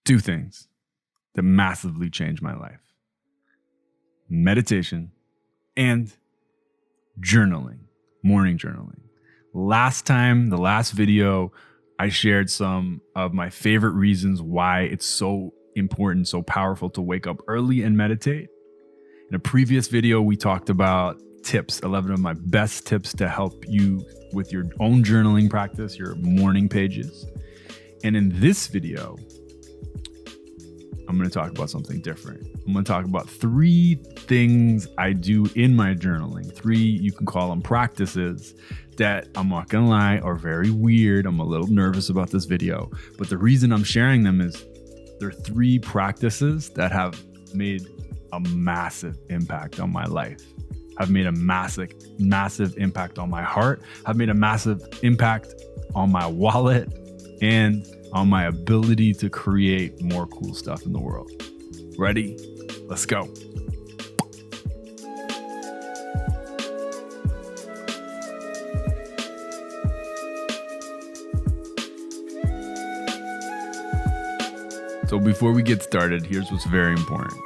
two things that massively changed my life: meditation and journaling, morning journaling. The last video, I shared some of my favorite reasons why it's so important, so powerful to wake up early and meditate. In a previous video, we talked about 11 of my best tips to help you with your own journaling practice, your morning pages. And in this video, I'm going to talk about something different. I'm going to talk about 3 things I do in my journaling. 3, you can call them practices, that I'm not going to lie are very weird. I'm a little nervous about this video, but the reason I'm sharing them is they're 3 practices that have made a massive impact on my life. Have made a massive impact on my heart. Have made a massive impact on my wallet and on my ability to create more cool stuff in the world. Ready? Let's go. So before we get started, here's what's very important.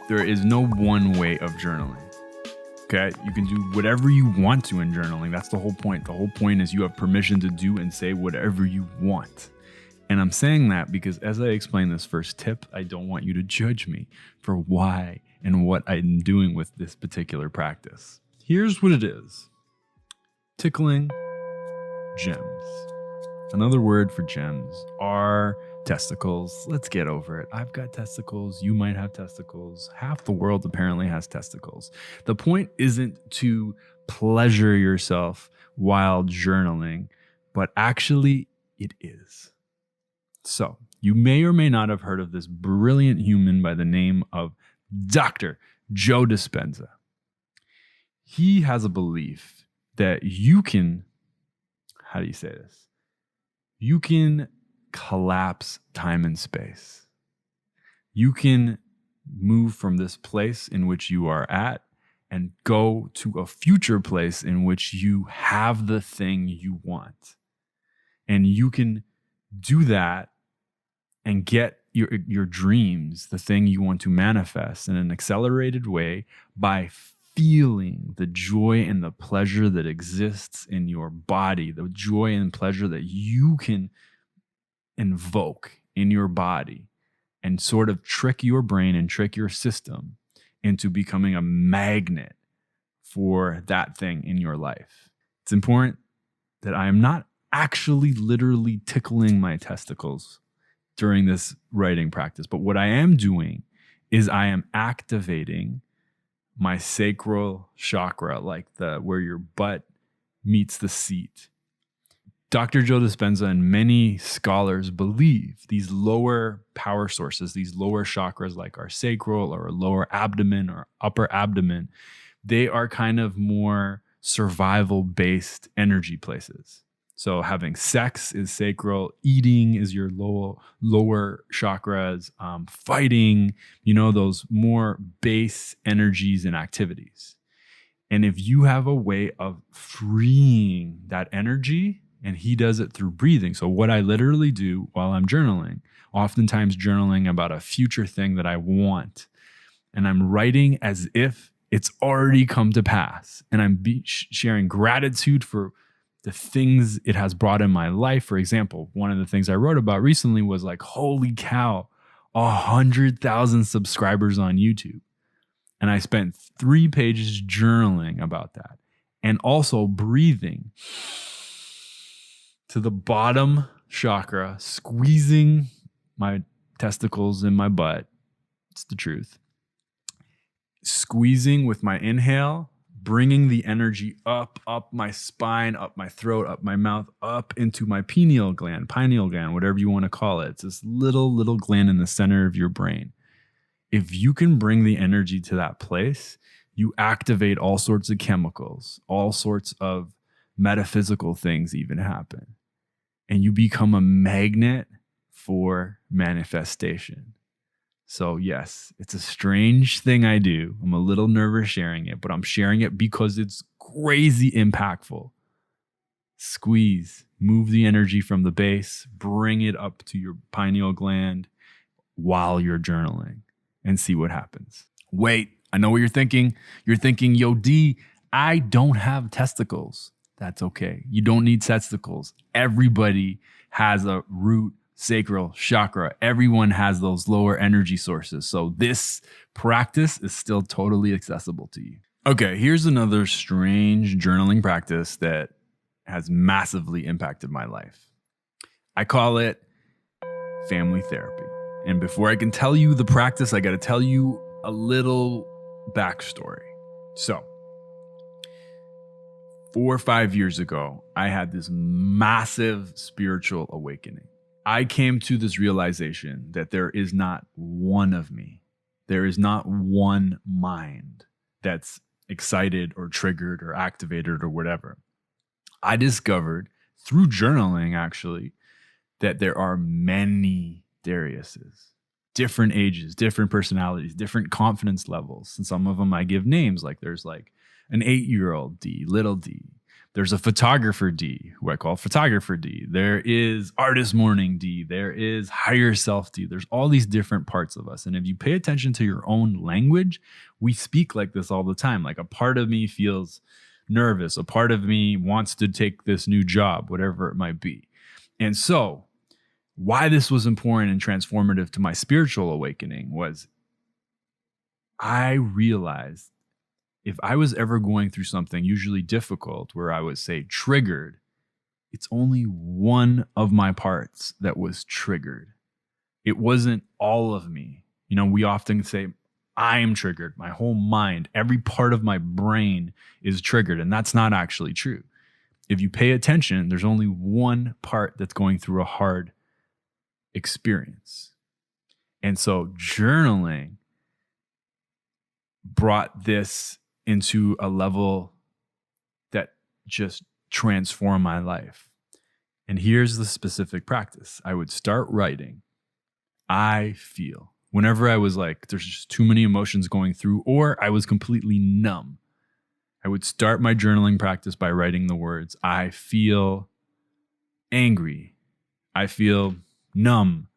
There is no one way of journaling. Okay, you can do whatever you want to in journaling. That's the whole point. The whole point is you have permission to do and say whatever you want. And I'm saying that because as I explain this first tip, I don't want you to judge me for why and what I'm doing with this particular practice. Here's what it is: tickling gems. Another word for gems are testicles. Let's get over it. I've got testicles. You might have testicles. Half the world apparently has testicles. The point isn't to pleasure yourself while journaling, but actually it is. So you may or may not have heard of this brilliant human by the name of Dr. Joe Dispenza. He has a belief that you can, how do you say this? You can collapse time and space. You can move from this place in which you are at and go to a future place in which you have the thing you want. And you can do that and get your dreams, the thing you want to manifest, in an accelerated way by feeling the joy and the pleasure that exists in your body, the joy and pleasure that you can invoke in your body, and sort of trick your brain and trick your system into becoming a magnet for that thing in your life. It's important that I am not actually literally tickling my testicles during this writing practice, but what I am doing is I am activating my sacral chakra, like where your butt meets the seat. Dr. Joe Dispenza and many scholars believe these lower power sources, these lower chakras like our sacral or lower abdomen or upper abdomen, they are kind of more survival-based energy places. So having sex is sacral, eating is your lower chakras, fighting, those more base energies and activities. And if you have a way of freeing that energy, and he does it through breathing. So what I literally do while I'm journaling, oftentimes journaling about a future thing that I want, and I'm writing as if it's already come to pass. And I'm sharing gratitude for the things it has brought in my life. For example, one of the things I wrote about recently was like, holy cow, 100,000 subscribers on YouTube. And I spent 3 pages journaling about that, and also breathing to the bottom chakra, squeezing my testicles in my butt. It's the truth. Squeezing with my inhale, bringing the energy up my spine, up my throat, up my mouth, up into my pineal gland, whatever you want to call it. It's this little gland in the center of your brain. If you can bring the energy to that place, you activate all sorts of chemicals, all sorts of metaphysical things even happen. And you become a magnet for manifestation. So yes, it's a strange thing I do. I'm a little nervous sharing it, but I'm sharing it because it's crazy impactful. Squeeze, move the energy from the base, bring it up to your pineal gland while you're journaling and see what happens. Wait, I know what you're thinking. You're thinking, yo, D, I don't have testicles. That's okay. You don't need testicles. Everybody has a root sacral chakra. Everyone has those lower energy sources. So this practice is still totally accessible to you. Okay, here's another strange journaling practice that has massively impacted my life. I call it family therapy. And before I can tell you the practice, I got to tell you a little backstory. So, 4 or 5 years ago, I had this massive spiritual awakening. I came to this realization that there is not one of me. There is not one mind that's excited or triggered or activated or whatever. I discovered through journaling, actually, that there are many Dariuses, different ages, different personalities, different confidence levels. And some of them I give names, like there's like an 8-year-old D, little D. There's a photographer D, who I call photographer D. There is artist morning D. There is higher self D. There's all these different parts of us. And if you pay attention to your own language, we speak like this all the time. Like a part of me feels nervous. A part of me wants to take this new job, whatever it might be. And so why this was important and transformative to my spiritual awakening was I realized if I was ever going through something usually difficult where I was, say, triggered, it's only one of my parts that was triggered. It wasn't all of me. You know, we often say, I am triggered. My whole mind, every part of my brain is triggered. And that's not actually true. If you pay attention, there's only one part that's going through a hard experience. And so journaling brought this into a level that just transformed my life. And here's the specific practice. I would start writing, I feel. Whenever I was like, there's just too many emotions going through, or I was completely numb, I would start my journaling practice by writing the words, I feel angry. I feel numb.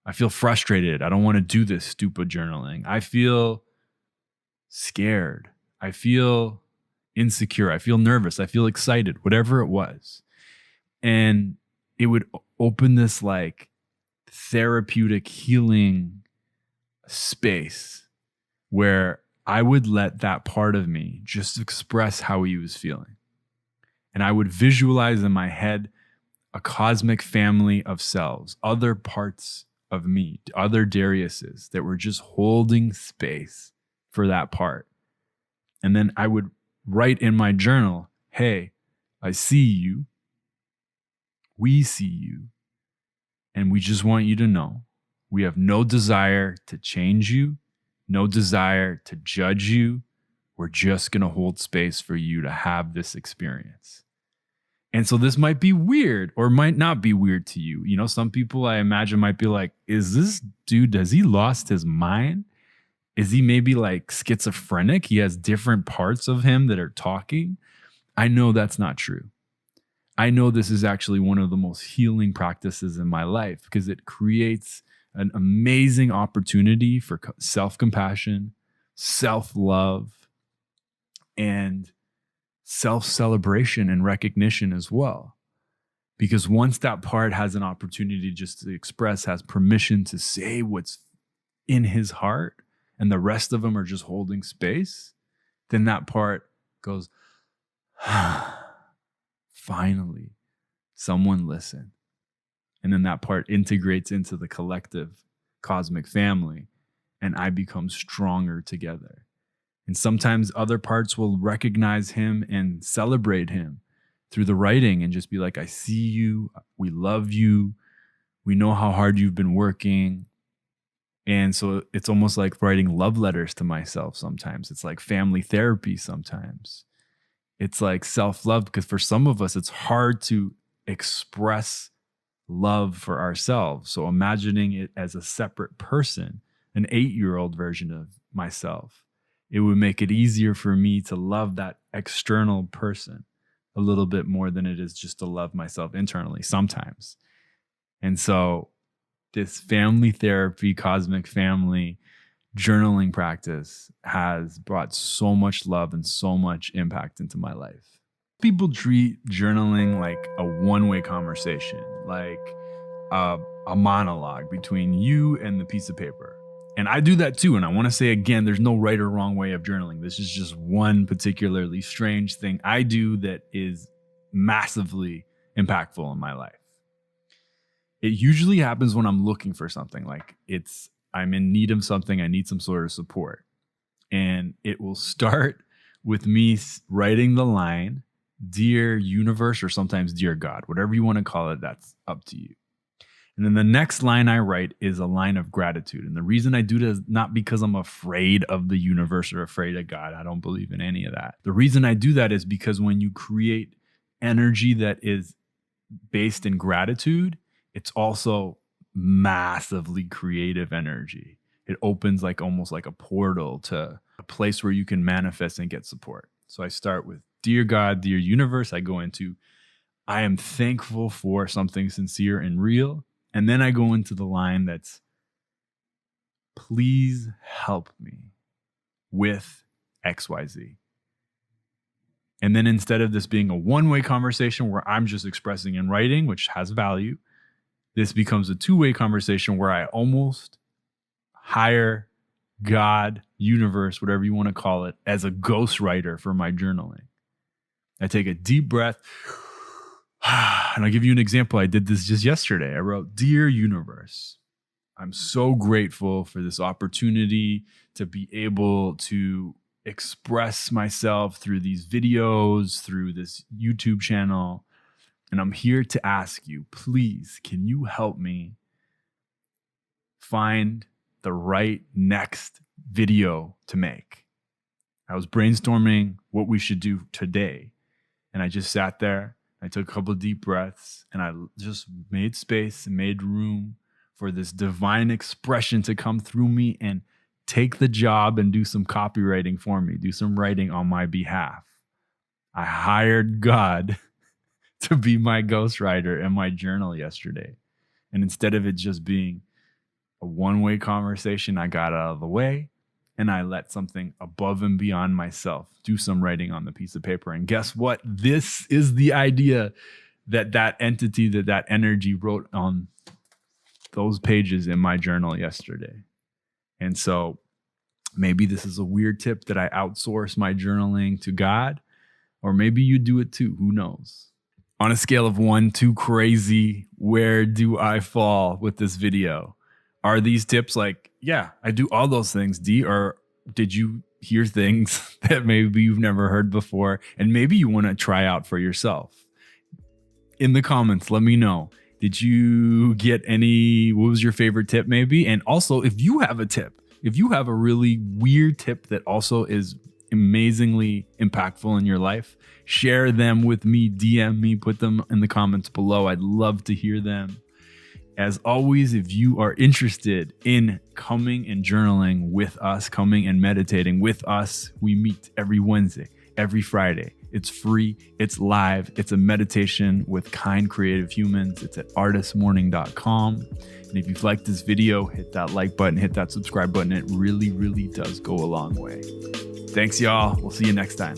I feel frustrated. I don't want to do this stupid journaling. I feel scared. I feel insecure. I feel nervous. I feel excited, whatever it was. And it would open this like therapeutic healing space where I would let that part of me just express how he was feeling. And I would visualize in my head a cosmic family of selves, other parts of me, other Dariuses that were just holding space for that part. And then I would write in my journal, hey, I see you. We see you. And we just want you to know we have no desire to change you, no desire to judge you. We're just going to hold space for you to have this experience. And so this might be weird or might not be weird to you. You know, some people I imagine might be like, is this dude, has he lost his mind? Is he maybe like schizophrenic? He has different parts of him that are talking. I know that's not true. I know this is actually one of the most healing practices in my life because it creates an amazing opportunity for self-compassion, self-love, and self-celebration and recognition as well. Because once that part has an opportunity just to express, has permission to say what's in his heart, and the rest of them are just holding space, then that part goes, finally, someone listened. And then that part integrates into the collective cosmic family, and I become stronger together. And sometimes other parts will recognize him and celebrate him through the writing and just be like, I see you, we love you, we know how hard you've been working. And so it's almost like writing love letters to myself sometimes. It's like family therapy sometimes. It's like self-love, because for some of us, it's hard to express love for ourselves. So imagining it as a separate person, an 8-year-old version of myself, it would make it easier for me to love that external person a little bit more than it is just to love myself internally sometimes. And so this family therapy, cosmic family journaling practice has brought so much love and so much impact into my life. People treat journaling like a one-way conversation, like a monologue between you and the piece of paper. And I do that too. And I want to say again, there's no right or wrong way of journaling. This is just one particularly strange thing I do that is massively impactful in my life. It usually happens when I'm looking for something, like I'm in need of something. I need some sort of support. And it will start with me writing the line, "Dear universe," or sometimes "Dear God," whatever you want to call it, that's up to you. And then the next line I write is a line of gratitude. And the reason I do this is not because I'm afraid of the universe or afraid of God. I don't believe in any of that. The reason I do that is because when you create energy that is based in gratitude, it's also massively creative energy. It opens almost like a portal to a place where you can manifest and get support. So I start with "Dear God, dear universe." I go into I am thankful for something sincere and real. And then I go into the line that's "Please help me with XYZ." And then instead of this being a one-way conversation where I'm just expressing and writing, which has value, this becomes a two-way conversation where I almost hire God, universe, whatever you want to call it, as a ghostwriter for my journaling. I take a deep breath. And I'll give you an example. I did this just yesterday. I wrote, "Dear universe, I'm so grateful for this opportunity to be able to express myself through these videos, through this YouTube channel. And I'm here to ask you, please, can you help me find the right next video to make?" I was brainstorming what we should do today. And I just sat there. I took a couple of deep breaths and I just made space and made room for this divine expression to come through me and take the job and do some copywriting for me, do some writing on my behalf. I hired God to be my ghostwriter in my journal yesterday. And instead of it just being a one-way conversation, I got out of the way and I let something above and beyond myself do some writing on the piece of paper. And guess what? This is the idea that entity, that energy wrote on those pages in my journal yesterday. And so maybe this is a weird tip that I outsource my journaling to God, or maybe you do it too. Who knows? On a scale of 1 to crazy, where do I fall with this video? Are these tips like, yeah, I do all those things, D, or did you hear things that maybe you've never heard before and maybe you want to try out for yourself? In the comments, let me know. Did you get what was your favorite tip maybe? And also, if you have a tip, if you have a really weird tip that also is amazingly impactful in your life, share them with me, DM me, put them in the comments below. I'd love to hear them. As always, if you are interested in coming and journaling with us, coming and meditating with us, we meet every Wednesday, every Friday. It's free, it's live, it's a meditation with kind creative humans. It's at artistmorning.com. And if you've liked this video, hit that like button, hit that subscribe button. It really, really does go a long way. Thanks, y'all. We'll see you next time.